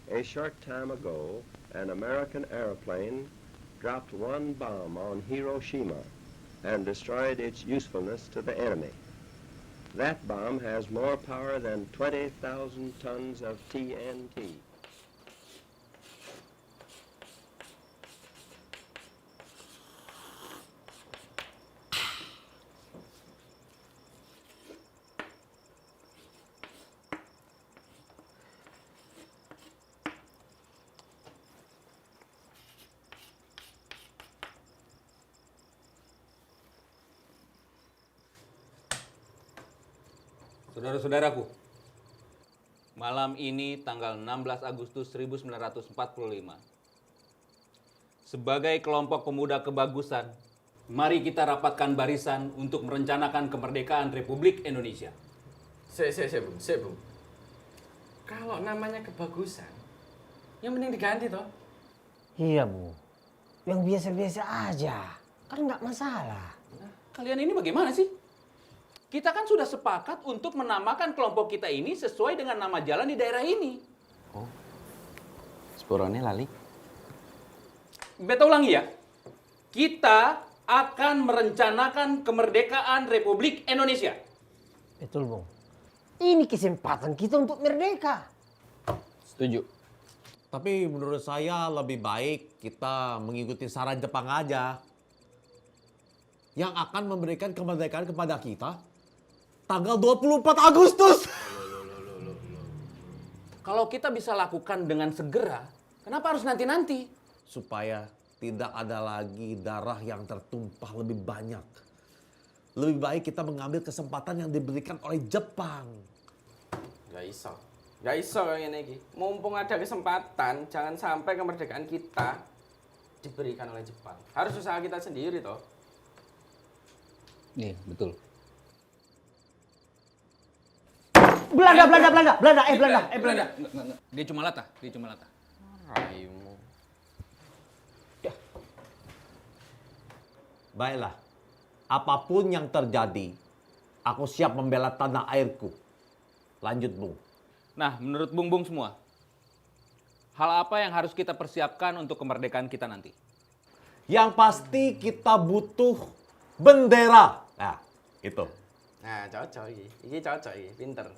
A short time ago, an American airplane dropped one bomb on Hiroshima and destroyed its usefulness to the enemy. That bomb has more power than 20,000 tons of TNT. Saudara-saudaraku, malam ini tanggal 16 Agustus 1945, sebagai kelompok pemuda kebagusan, mari kita rapatkan barisan untuk merencanakan kemerdekaan Republik Indonesia. Bung. Kalau namanya kebagusan, yang mending diganti toh. Iya, Bu. Yang biasa-biasa aja. Kan nggak masalah. Nah, kalian ini bagaimana sih? Kita kan sudah sepakat untuk menamakan kelompok kita ini sesuai dengan nama jalan di daerah ini. Oh, sporone lali. Beta ulangi ya. Kita akan merencanakan kemerdekaan Republik Indonesia. Betul, Bung. Ini kesempatan kita untuk merdeka. Setuju. Tapi menurut saya lebih baik kita mengikuti saran Jepang aja. Yang akan memberikan kemerdekaan kepada kita tanggal 24 Agustus. Kalau kita bisa lakukan dengan segera, kenapa harus nanti-nanti? Supaya tidak ada lagi darah yang tertumpah lebih banyak. Lebih baik kita mengambil kesempatan yang diberikan oleh Jepang. Gak iso kayak gini. Mumpung ada kesempatan, jangan sampai kemerdekaan kita diberikan oleh Jepang. Harus usaha kita sendiri toh. Iya, betul. Belanda. Enggak. Dia cuma latah. Raimu. Baiklah, apapun yang terjadi, aku siap membela tanah airku. Lanjut, Bung. Nah, menurut Bung semua, hal apa yang harus kita persiapkan untuk kemerdekaan kita nanti? Yang pasti kita butuh bendera. Nah, itu. Nah, cocok ini. Ini cocok ini, pinter.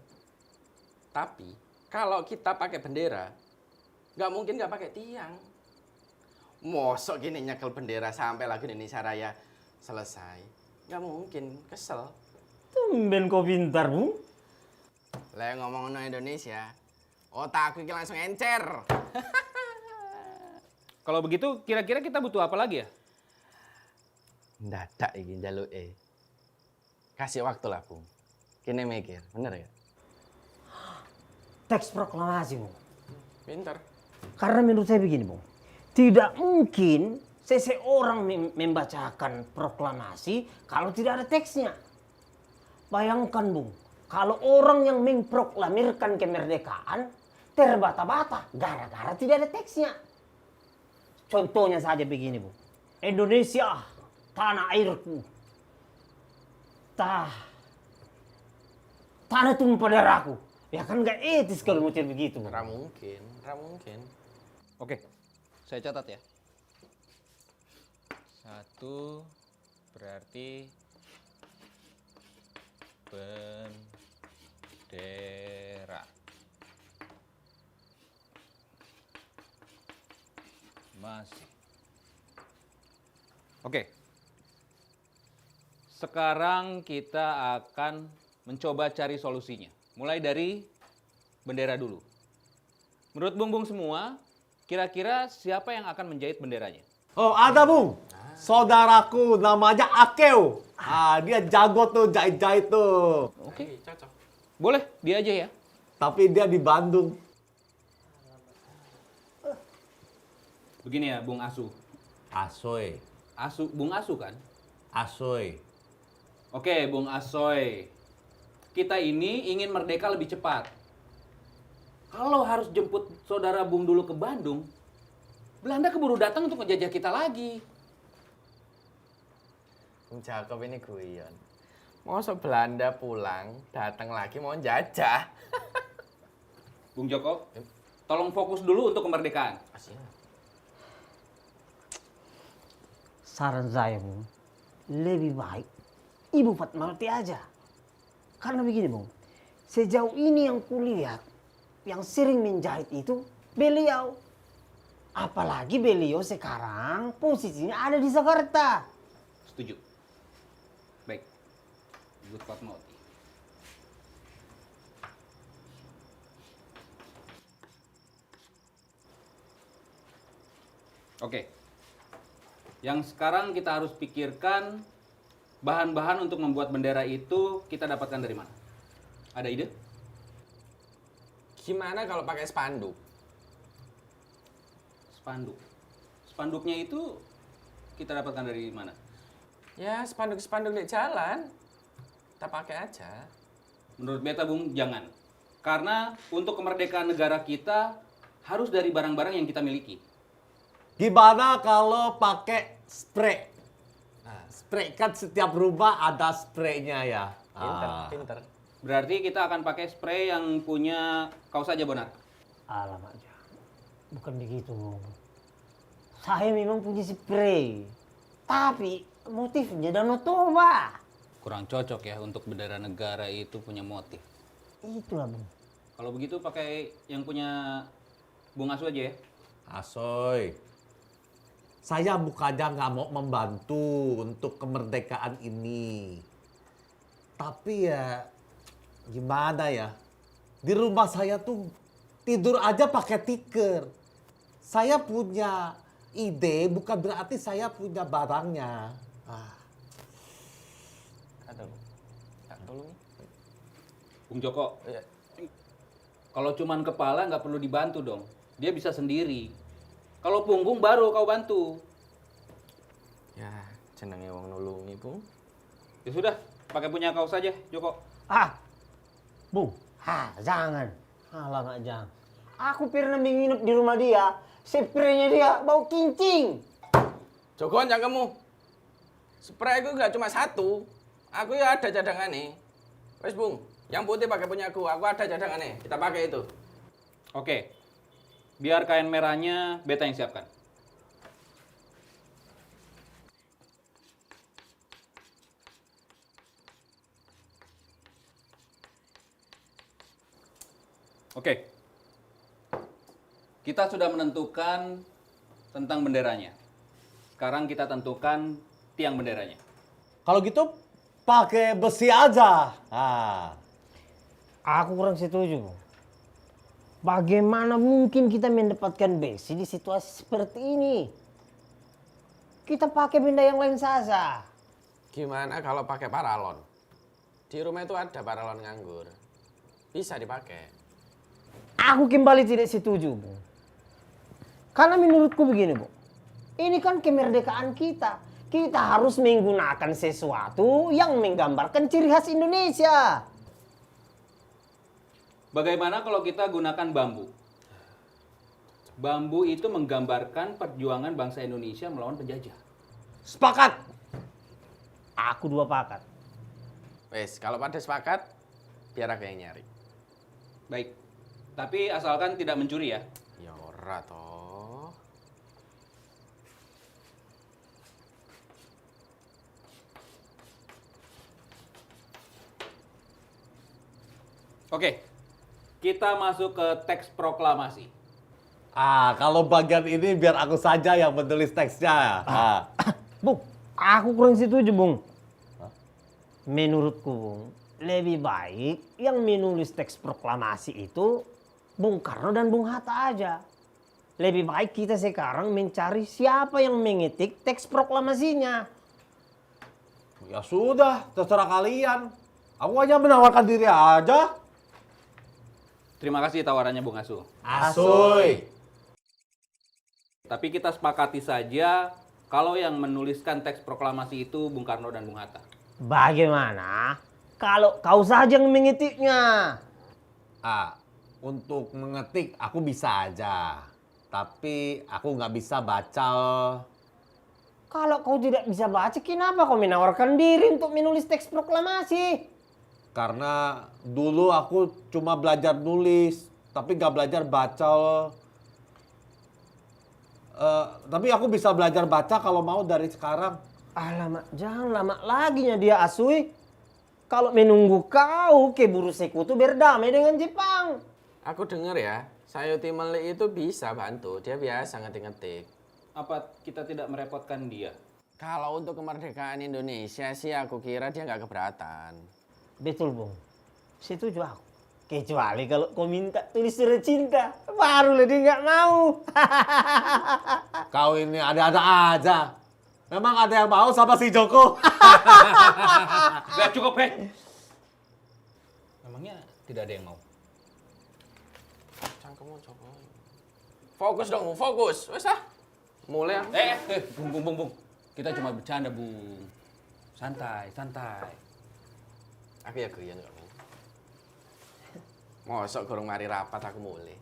Tapi kalau kita pakai bendera, nggak mungkin nggak pakai tiang. Mosok gini nyekel bendera sampai lagu Indonesia Raya selesai. Nggak mungkin, kesel. Tumben kau pintar, Bung. Lah ngomong Indonesia, otakku iki langsung encer. Kalau begitu, kira-kira kita butuh apa lagi ya? Ndadak iki njaluke. Kasih waktu lah, Bung. Kini mikir, bener ya? Teks proklamasi, Bung. Pinter. Karena menurut saya begini, Bung. Tidak mungkin seseorang membacakan proklamasi kalau tidak ada teksnya. Bayangkan, Bung. Kalau orang yang memproklamirkan kemerdekaan terbata-bata gara-gara tidak ada teksnya. Contohnya saja begini, Bung. Indonesia, tanah airku. Tanah tumpah darahku. Ya kan nggak etis kalau ngucap begitu, Bung. Ra mungkin. Oke, saya catat ya. 1 berarti bendera. Masih. Oke. Sekarang kita akan mencoba cari solusinya. Mulai dari bendera dulu. Menurut Bung semua, kira-kira siapa yang akan menjahit benderanya? Oh, ada, Bung. Saudaraku namanya Akeo. Dia jago tuh jahit-jahit tuh. Oke. Cocok. Boleh, dia aja ya. Tapi dia di Bandung. Begini ya, Bung Asu. Asoy. Bung Asu kan? Asoy. Oke, Bung Asoy. Kita ini ingin merdeka lebih cepat. Kalau harus jemput saudara Bung dulu ke Bandung, Belanda keburu datang untuk ngejajah kita lagi. Bung Jakob ini guyon. Masa Belanda pulang, datang lagi mau jajah. Bung Joko, Tolong fokus dulu untuk kemerdekaan. Saran saya, Bung, lebih baik Ibu Fatmawati aja. Karena begini, Bung, sejauh ini yang kulihat, yang sering menjahit itu beliau. Apalagi beliau sekarang posisinya ada di Jakarta. Setuju. Baik. Ibu Fatmawati. Oke. Yang sekarang kita harus pikirkan bahan-bahan untuk membuat bendera itu kita dapatkan dari mana? Ada ide? Gimana kalau pakai spanduk? Spanduk. Spanduknya itu kita dapatkan dari mana? Ya, spanduk-spanduk di jalan. Kita pakai aja. Menurut beta, Bung, jangan. Karena untuk kemerdekaan negara kita harus dari barang-barang yang kita miliki. Gimana kalau pakai spray? Nah, spray kan setiap rumah ada spraynya ya. Pinter. Berarti kita akan pakai spray yang punya kau saja, Bonar. Alamak, bukan begitu. Saya memang punya spray, tapi motifnya Danau Toba. Kurang cocok ya untuk bendera negara itu punya motif. Itulah, Bung. Kalau begitu pakai yang punya Bung Asu aja ya. Asoy, saya bukannya nggak mau membantu untuk kemerdekaan ini. Tapi ya gimana ya, di rumah saya tuh tidur aja pakai tikar. Saya punya ide bukan berarti saya punya barangnya. Ada lu. Tak tolong. Bung Joko, Iya. kalau cuman kepala nggak perlu dibantu dong. Dia bisa sendiri. Kalau punggung baru kau bantu. Ya, jenenge wong nulungi, Bung. Ya sudah, pakai punya kau saja, Joko. Bung, jangan. Alamak, jangan. Aku pernah menginap di rumah dia, spraynya dia bau kincing. Jogoan jangan kamu. Spray itu nggak cuma satu. Aku ya ada cadangannya. Wes, Bung. Yang putih pakai punya aku ada cadangannya. Kita pakai itu. Oke. Biar kain merahnya beta yang siapkan. Oke. Kita sudah menentukan tentang benderanya. Sekarang kita tentukan tiang benderanya. Kalau gitu pakai besi aja. Aku kurang setuju. Bagaimana mungkin kita mendapatkan besi di situasi seperti ini? Kita pakai benda yang lain saja. Gimana kalau pakai paralon? Di rumah itu ada paralon nganggur. Bisa dipakai. Aku kembali tidak setuju, Bu. Karena menurutku begini, Bu. Ini kan kemerdekaan kita. Kita harus menggunakan sesuatu yang menggambarkan ciri khas Indonesia. Bagaimana kalau kita gunakan bambu? Bambu itu menggambarkan perjuangan bangsa Indonesia melawan penjajah. Sepakat. Aku dua pakat. Wes, kalau pada sepakat, biar aku yang nyari. Baik. Tapi asalkan tidak mencuri ya. Ya ora toh. Oke. Kita masuk ke teks proklamasi. Kalau bagian ini biar aku saja yang menulis teksnya. Bung, aku kurang setuju, Bung. Menurutku, Bung, lebih baik yang menulis teks proklamasi itu Bung Karno dan Bung Hatta aja. Lebih baik kita sekarang mencari siapa yang mengetik teks proklamasinya. Ya sudah, terserah kalian. Aku aja menawarkan diri aja. Terima kasih tawarannya Bung Asu. Asoy. Tapi kita sepakati saja kalau yang menuliskan teks proklamasi itu Bung Karno dan Bung Hatta. Bagaimana kalau kau saja yang mengetiknya? Untuk mengetik aku bisa aja. Tapi aku nggak bisa baca. Kalau kau tidak bisa baca, kenapa kau menawarkan diri untuk menulis teks proklamasi? Karena dulu aku cuma belajar nulis. tapi nggak belajar baca. Tapi aku bisa belajar baca kalau mau dari sekarang. Alamak, jangan lama laginya dia Asui. Kalau menunggu kau keburu sekutu berdamai dengan Jepang. Aku denger ya, Sayuti Melik itu bisa bantu. Dia biasa ngetik-ngetik. Apa kita tidak merepotkan dia? Kalau untuk kemerdekaan Indonesia sih aku kira dia nggak keberatan. Betul, Bung. Setuju aku. Kecuali kalau kau minta tulis surat cinta, baru dia nggak mau. Kau ini ada-ada aja. Memang ada yang mau sama si Joko. Gak cukup, heh. Memangnya tidak ada yang mau? Cangkemmu Jokowi. Fokus dong, fokus. Wes ah. Mulai aku. Bung. Kita cuma bercanda, Bung. Santai. Aku ya guyon kok. Mosok gorong mari rapat aku mulai.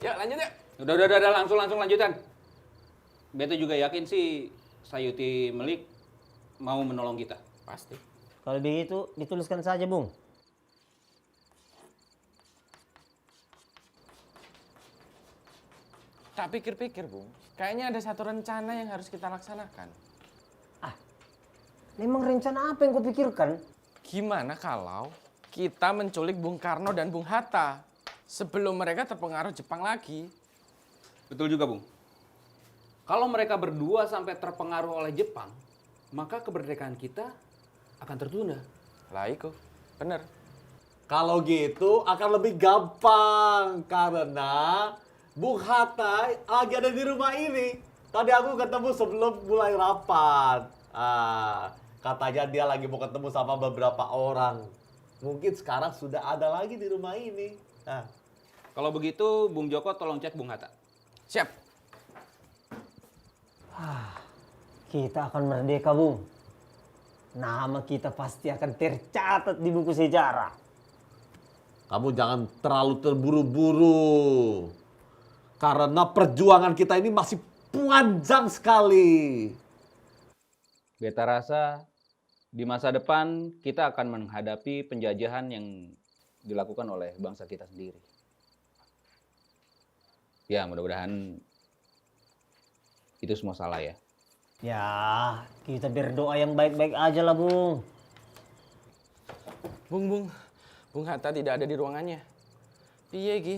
Yuk lanjut yuk. Udah, langsung lanjutan. Beta juga yakin sih Sayuti Melik mau menolong kita. Pasti. Kalau begitu, dituliskan saja, Bung. Tak pikir-pikir, Bung. Kayaknya ada satu rencana yang harus kita laksanakan. Memang rencana apa yang kau pikirkan? Gimana kalau kita menculik Bung Karno dan Bung Hatta sebelum mereka terpengaruh Jepang lagi? Betul juga, Bung. Kalau mereka berdua sampai terpengaruh oleh Jepang, maka kemerdekaan kita akan tertunda. Lah iku, bener. Kalau gitu akan lebih gampang karena Bung Hatta lagi ada di rumah ini. Tadi aku ketemu sebelum mulai rapat. Katanya dia lagi mau ketemu sama beberapa orang. Mungkin sekarang sudah ada lagi di rumah ini. Kalau begitu, Bung Joko tolong cek Bung Hatta. Siap. Kita akan merdeka, Bung. Nama kita pasti akan tercatat di buku sejarah. Kamu jangan terlalu terburu-buru. Karena perjuangan kita ini masih panjang sekali. Beta rasa di masa depan kita akan menghadapi penjajahan yang dilakukan oleh bangsa kita sendiri. Ya, mudah-mudahan itu semua salah ya. Ya, kita berdoa yang baik-baik aja lah, Bung. Bung Hatta tidak ada di ruangannya. Piye Gi?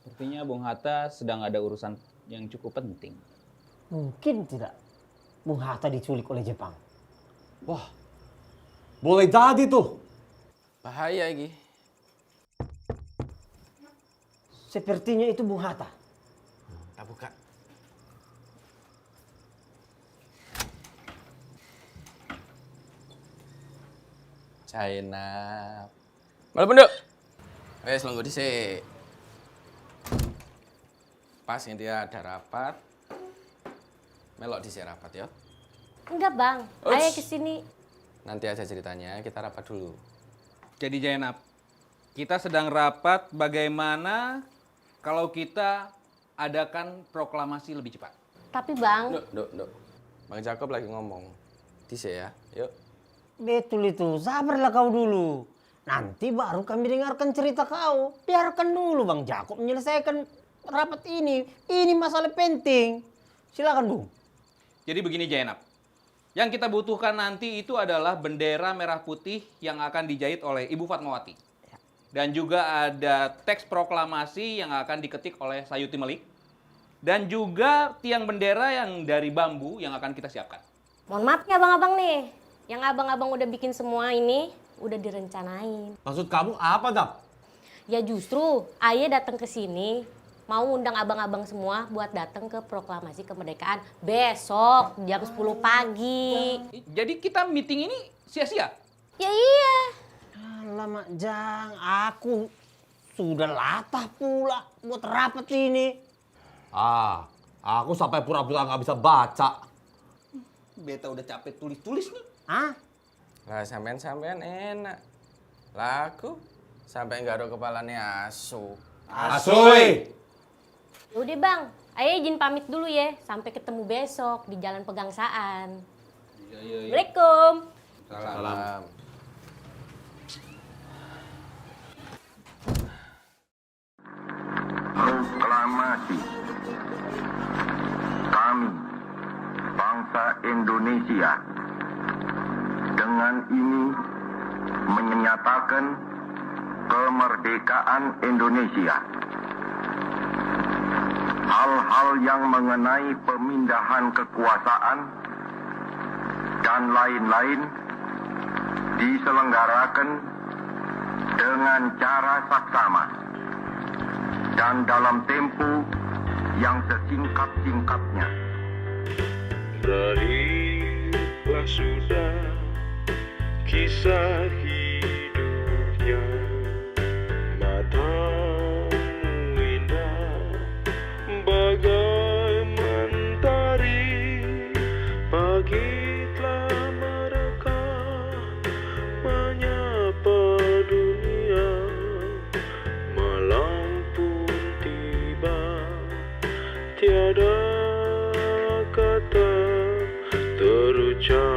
Sepertinya Bung Hatta sedang ada urusan yang cukup penting. Mungkin tidak. Bung Hatta diculik oleh Jepang. Wah, boleh jadi tuh. Bahaya Gi. Sepertinya itu Bung Hatta. Tak buka. China. Malah penduk. Wes longgo dhisik. Pas ini dia ada rapat. Melok dhisik rapat ya. Enggak bang, Uts. ayo kesini. Nanti aja ceritanya, kita rapat dulu. Jadi Jainab, kita sedang rapat bagaimana kalau kita adakan proklamasi lebih cepat. Tapi bang, Duk. Bang Jacob lagi ngomong. Dhisik ya, yuk. Betul itu, sabarlah kau dulu. Nanti baru kami dengarkan cerita kau. Biarkan dulu Bang Jakob menyelesaikan rapat ini. Ini masalah penting. Silakan, Bung. Jadi begini Jainab, yang kita butuhkan nanti itu adalah bendera merah putih yang akan dijahit oleh Ibu Fatmawati. Dan juga ada teks proklamasi yang akan diketik oleh Sayuti Melik. Dan juga tiang bendera yang dari bambu yang akan kita siapkan. mohon maaf ya abang-abang nih. Yang abang-abang udah bikin semua ini udah direncanain. Maksud kamu apa, Dap? Ya justru Aye datang ke sini mau undang abang-abang semua buat datang ke proklamasi kemerdekaan besok jam 10 pagi. Jadi kita meeting ini sia-sia? Ya iya. Alamak, Jang. Aku sudah latah pula buat rapat ini. Aku sampai pura-pura nggak bisa baca. Beta udah capek tulis-tulis nih. Hah? Lah sampean enak. Lah aku sampai nggak ada kepalanya asu. Asui! Udah bang, Aye izin pamit dulu ya. Sampai ketemu besok di Jalan Pegangsaan. Iya. Assalamualaikum. Salam. Proklamasi. Kami, bangsa Indonesia, dengan ini menyatakan kemerdekaan Indonesia. Hal-hal yang mengenai pemindahan kekuasaan dan lain-lain diselenggarakan dengan cara saksama dan dalam tempo yang sesingkat-singkatnya. Berakhirlah sudah kisah hidupnya, matamu indah bagai mentari, pagi telah mereka menyapa dunia, malam pun tiba, tiada kata terucap.